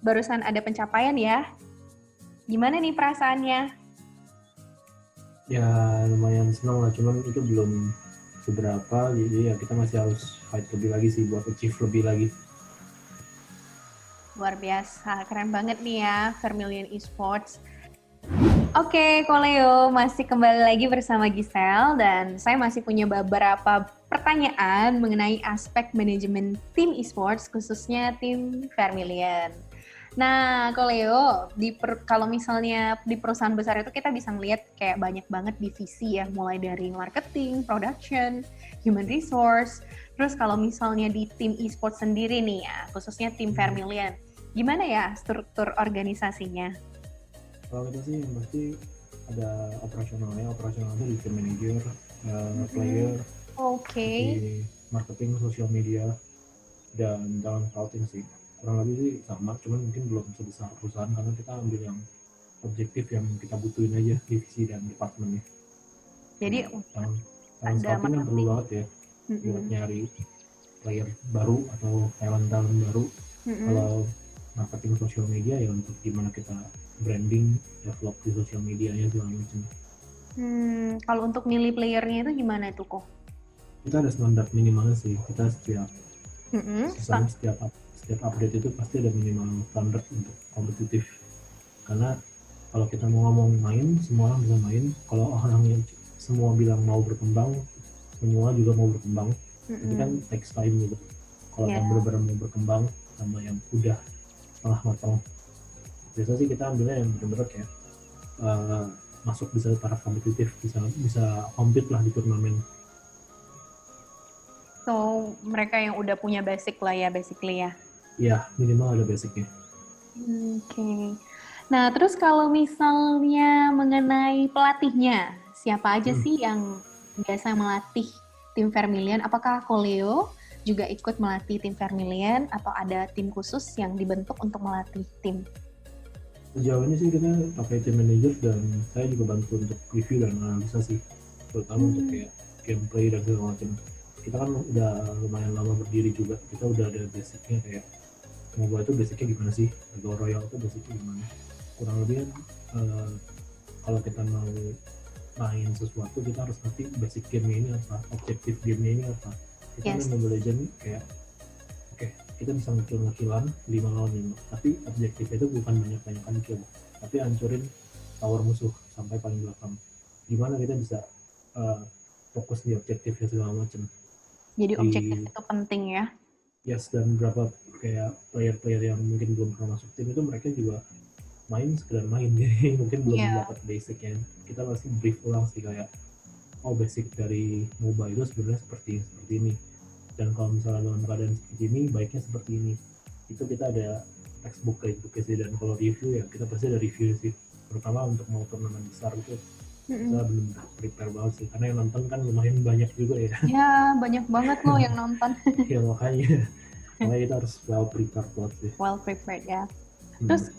barusan ada pencapaian ya. Gimana nih perasaannya? Ya lumayan senang lah, cuman itu belum seberapa, jadi ya kita masih harus fight lebih lagi sih buat achieve lebih lagi. Luar biasa, keren banget nih ya Vermilion Esports. Oke, Koleo masih kembali lagi bersama Giselle dan saya masih punya beberapa pertanyaan mengenai aspek manajemen tim esports khususnya tim Vermilion. Nah, Koleo, kalau misalnya di perusahaan besar itu kita bisa ngeliat kayak banyak banget divisi ya, mulai dari marketing, production, human resource. Terus kalau misalnya di tim esports sendiri nih ya, khususnya tim Vermilion, gimana ya struktur organisasinya? Kalau kita sih yang pasti ada operasionalnya, operasional itu di tim manager, player, Oke. di marketing, sosial media, dan talent scouting sih. Kurang lebih sih sama, cuman mungkin belum sebesar perusahaan karena kita ambil yang objektif yang kita butuhin aja, divisi dan departemennya. Jadi Kayak talent ada scouting kan perlu marketing. banget ya buat nyari player baru atau talent baru. Kalau marketing sosial media ya untuk gimana kita branding, develop di sosial medianya segala macam. Kalau untuk milih playernya itu gimana itu kok? Kita ada standar minimalnya sih. Kita setiap season, Start. setiap update itu pasti ada minimal standar untuk kompetitif. Karena kalau kita mau ngomong main, semua orang bisa main. Kalau orang yang semua bilang mau berkembang, semua juga mau berkembang. Itu kan takes time gitu. Kalau yang benar-benar mau berkembang sama yang udah setengah matang, biasa sih kita ambilnya yang benar-benar kayak masuk bisa taraf kompetitif, bisa compete lah di turnamen. So, mereka yang udah punya basic lah ya, basically ya. Ya, minimal ada basicnya. Oke. Nah, terus kalau misalnya mengenai pelatihnya, siapa aja sih yang biasa melatih tim Vermilion? Apakah Koleo juga ikut melatih tim Vermilion atau ada tim khusus yang dibentuk untuk melatih tim? Sejauh ini sih kita pakai tim manager dan saya juga bantu untuk review dan analisa sih, terutama untuk kayak gameplay dan segala macam. Kita kan udah lumayan lama berdiri juga, kita udah ada basicnya kayak mobile itu basicnya gimana sih, Battle Royale itu basicnya gimana. Kurang lebih kan kalau kita mau main sesuatu kita harus ngerti basic game ini apa, objektif game ini apa. Kita main Mobile Legends kayak oke, kita bisa ngekill-ngekillan 5 lawan 5, tapi objektifnya itu bukan banyak-banyakan kill, tapi hancurin tower musuh sampai paling belakang. Gimana kita bisa fokus di objektifnya segala macam. Jadi objektif itu penting ya. Yes, dan berapa kayak player-player yang mungkin belum pernah masuk tim itu mereka juga main sekedar main, jadi mungkin belum dapat basicnya. Kita masih brief ulang sih kayak basic dari MOBA itu sebenarnya seperti ini, dan kalau misalnya dalam keadaan seperti ini baiknya seperti ini. Itu kita ada textbook sih, dan kalau review ya kita pasti ada review sih, terutama untuk mau turnamen besar itu kita belum prepare banget sih, karena yang nonton kan lumayan banyak juga ya. Ya, banyak banget loh yang nonton. Ya makanya kita harus well prepared banget sih. Well prepared ya. Terus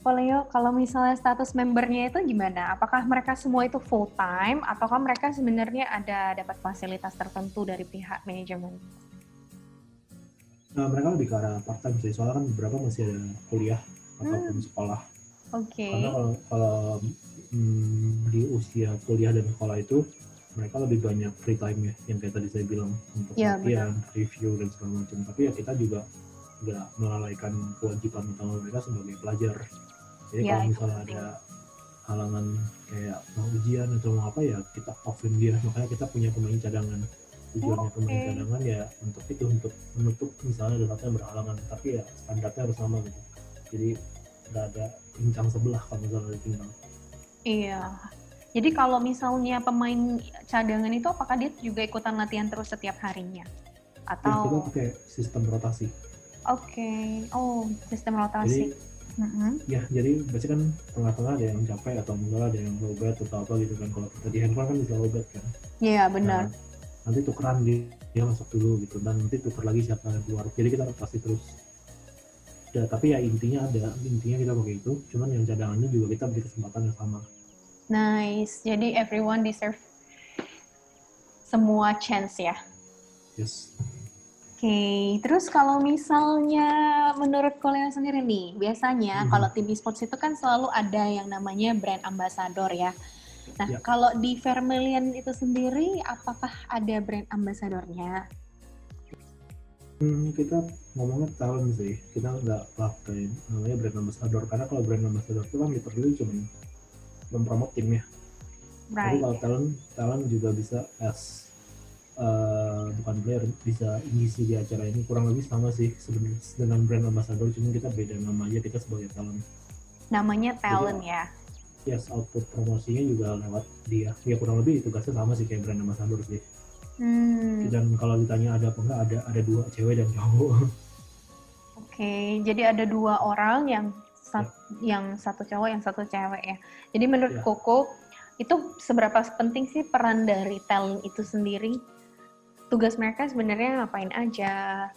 Koleo, kalau misalnya status membernya itu gimana? Apakah mereka semua itu full time ataukah mereka sebenarnya ada dapat fasilitas tertentu dari pihak manajemen? Nah, mereka lebih ke arah part time sih, soalnya kan beberapa masih ada kuliah ataupun sekolah. Karena kalau di usia kuliah dan sekolah itu mereka lebih banyak free time ya, yang kayak tadi saya bilang untuk latihan, review dan segala macam. Tapi ya kita juga nggak melalaikan kewajiban utama mereka sebagai pelajar. Jadi kalau misalnya ada halangan kayak mau ujian atau mau apa ya kita offin dia. Makanya kita punya pemain cadangan. Tujuannya pemain cadangan ya untuk itu, untuk menutup misalnya ada satu yang berhalangan, tapi ya standarnya harus sama gitu. Jadi nggak ada pincang sebelah kalau misalnya ada pincang. Iya. Jadi kalau misalnya pemain cadangan itu apakah dia juga ikutan latihan terus setiap harinya? Atau ya, kita pakai sistem rotasi. Sistem rotasi. Ya, jadi biasanya kan tengah-tengah ada yang capek atau misalnya ada yang lowbat atau apa gitu kan. Kalau kita di handphone kan bisa lowbat kan. Iya, benar. Nah, nanti tukeran dia masuk dulu gitu, dan nanti tuker lagi siapa yang keluar. Jadi kita rotasi terus. Ya, tapi ya intinya kita pakai itu. Cuman yang cadangannya juga kita beri kesempatan yang sama. Nice. Jadi everyone deserve semua chance ya. Yes. Oke, terus kalau misalnya menurut Koleo sendiri nih, biasanya Mhm. kalau tim e-sports itu kan selalu ada yang namanya brand ambassador ya. Nah, Ya, kalau di Vermilion itu sendiri, apakah ada brand ambassadornya? kita ngomongnya talent sih, kita nggak pakai namanya brand ambassador, karena kalau brand ambassador itu kan literally cuma mempromot timnya. Tapi Right. kalau talent, talent juga bisa as bukan player, bisa ngisi di acara ini, kurang lebih sama sih sebenarnya dengan brand ambassador, cuma kita beda nama aja, kita sebagai talent. Namanya Jadi talent ya. yes, output promosinya juga lewat dia, ya kurang lebih tugasnya sama sih kayak brand ambassador sih. Hmm, Dan kalau ditanya ada apa enggak, ada dua, cewek dan cowok. oke. Jadi ada dua orang Ya, yang satu cowok, yang satu cewek ya. Jadi menurut ya. Koko, itu seberapa penting sih peran dari talent itu sendiri? Tugas mereka sebenarnya ngapain aja?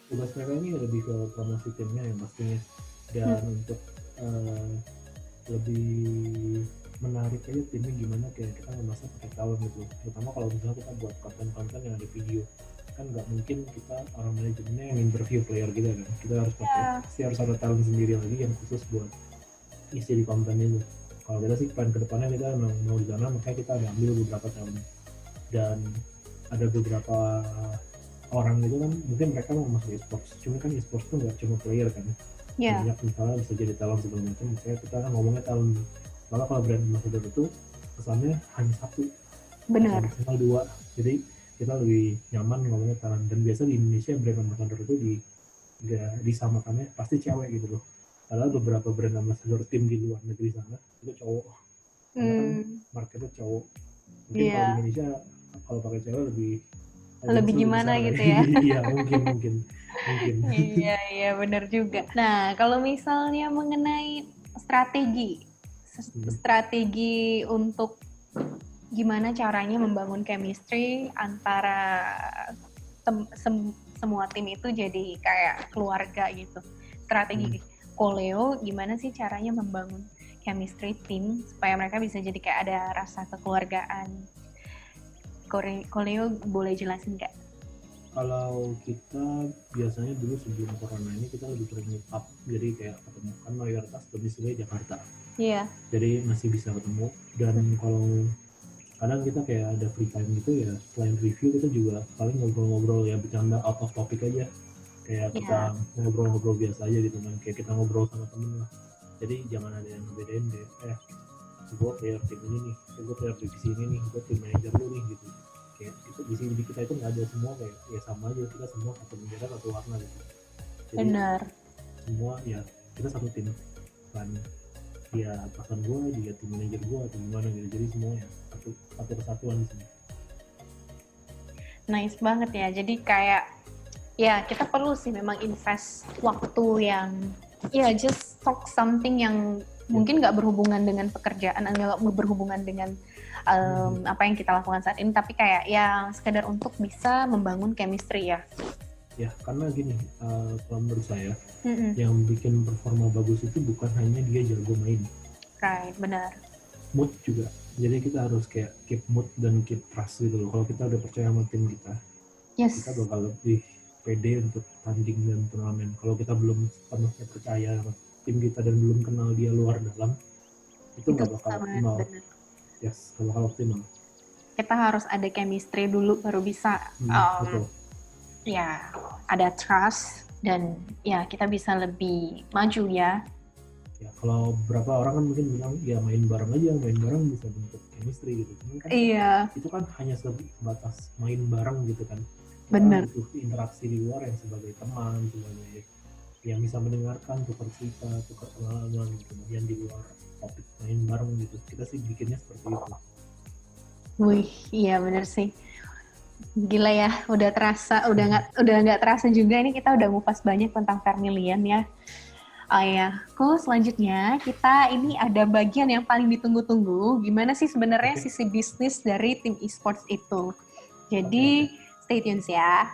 Tugas mereka ini lebih ke promosi timnya yang pastinya, dan untuk eh, lebih menarik aja timnya, gimana kayak kita memasak pakai talent gitu, terutama kalau misalnya kita buat konten-konten yang ada video, kan nggak mungkin kita orang manajemennya yang interview player gitu kan, kita harus pakai, Ya. pasti harus ada talent sendiri lagi yang khusus buat isi di konten itu. Kalau kita sih plan kedepannya kita memang mau di sana, makanya kita ada ambil beberapa talent, dan ada beberapa orang itu kan mungkin mereka mau masuk e-sports, cuma kan e-sports tuh nggak cuma player kan, Ya, banyak misalnya bisa jadi talent segala macam, misalnya kita kan ngomongnya talent, malah kalau brand ambassador itu kesannya hanya satu atau benar. maksimal dua, jadi kita lebih nyaman ngomongnya talent. Dan biasa di Indonesia brand ambassador itu disamakannya pasti cewek gitu loh, padahal beberapa brand ambassador tim di luar negeri sana itu cowok, karena kan Hmm, marketnya cowok. Mungkin kalau di iya. Indonesia kalau pakai cewek lebih Lebih audiensnya lebih gimana besar kali. gitu ya. Iya, mungkin mungkin mungkin. Iya, iya benar juga. Nah, kalau misalnya mengenai strategi, Hmm. strategi untuk gimana caranya membangun chemistry antara semua tim itu jadi kayak keluarga gitu. Strategi Koleo gimana sih caranya membangun chemistry tim supaya mereka bisa jadi kayak ada rasa kekeluargaan. Koleo boleh jelasin nggak? Kalau kita biasanya dulu sebelum corona ini kita lebih sering meet up, jadi kayak ketemu kan mayoritas domisili Jakarta, Iya. jadi masih bisa ketemu. Dan kalau kadang kita kayak ada free time gitu ya, selain review kita juga paling ngobrol-ngobrol ya, bercanda out of topic aja, kayak Iya. kita ngobrol-ngobrol biasa aja gitu kan, kayak kita ngobrol sama temen lah. Jadi jangan ada yang ngebedain deh, gue player tim ini nih, gue player divisi ini nih, gue tim manager lu nih gitu. Kayak itu di sini kita itu nggak ada, semua kayak ya sama aja, kita semua satu bendera satu warna gitu. Jadi Benar. semua ya kita satu tim kan, dia atasan gue, dia tim manager gue atau gimana gitu, jadi semua ya satu satu kesatuan di sini. Nice banget ya. Jadi kayak ya kita perlu sih memang invest waktu yang ya just talk something yang Ya. mungkin nggak berhubungan dengan pekerjaan, nggak berhubungan dengan apa yang kita lakukan saat ini, tapi kayak ya sekedar untuk bisa membangun chemistry ya. Ya karena gini, kalau menurut saya Mm-mm. yang bikin performa bagus itu bukan hanya dia jago main, Right, benar. mood juga. Jadi kita harus kayak keep mood dan keep trust gitu loh. Kalau kita udah percaya sama tim kita Yes, bakal lebih pede untuk tanding dan turnamen. Kalau kita belum sepenuhnya percaya sama tim kita dan belum kenal dia luar dalam, itu itu nggak bakal sama optimal. benar. Yes, nggak bakal optimal. Kita harus ada chemistry dulu baru bisa Betul. ya ada trust dan ya kita bisa lebih maju ya. Ya kalau beberapa orang kan mungkin bilang ya main bareng aja, main bareng bisa bentuk chemistry gitu. Cuman kan Iya, itu kan hanya sebatas main bareng gitu kan. Kita kan benar. butuh interaksi di luar yang sebagai teman, sebagai yang bisa mendengarkan, tukar cerita, tukar pengalaman gitu, yang di luar topik main bareng gitu. Kita sih bikinnya seperti itu. Wih, iya bener sih. Gila ya, udah terasa, udah nggak terasa juga ini kita udah ngupas banyak tentang Vermilion ya. Oh ya, kok selanjutnya kita ini ada bagian yang paling ditunggu-tunggu. Gimana sih sebenarnya Oke. sisi bisnis dari tim esports itu? Jadi stay tune ya.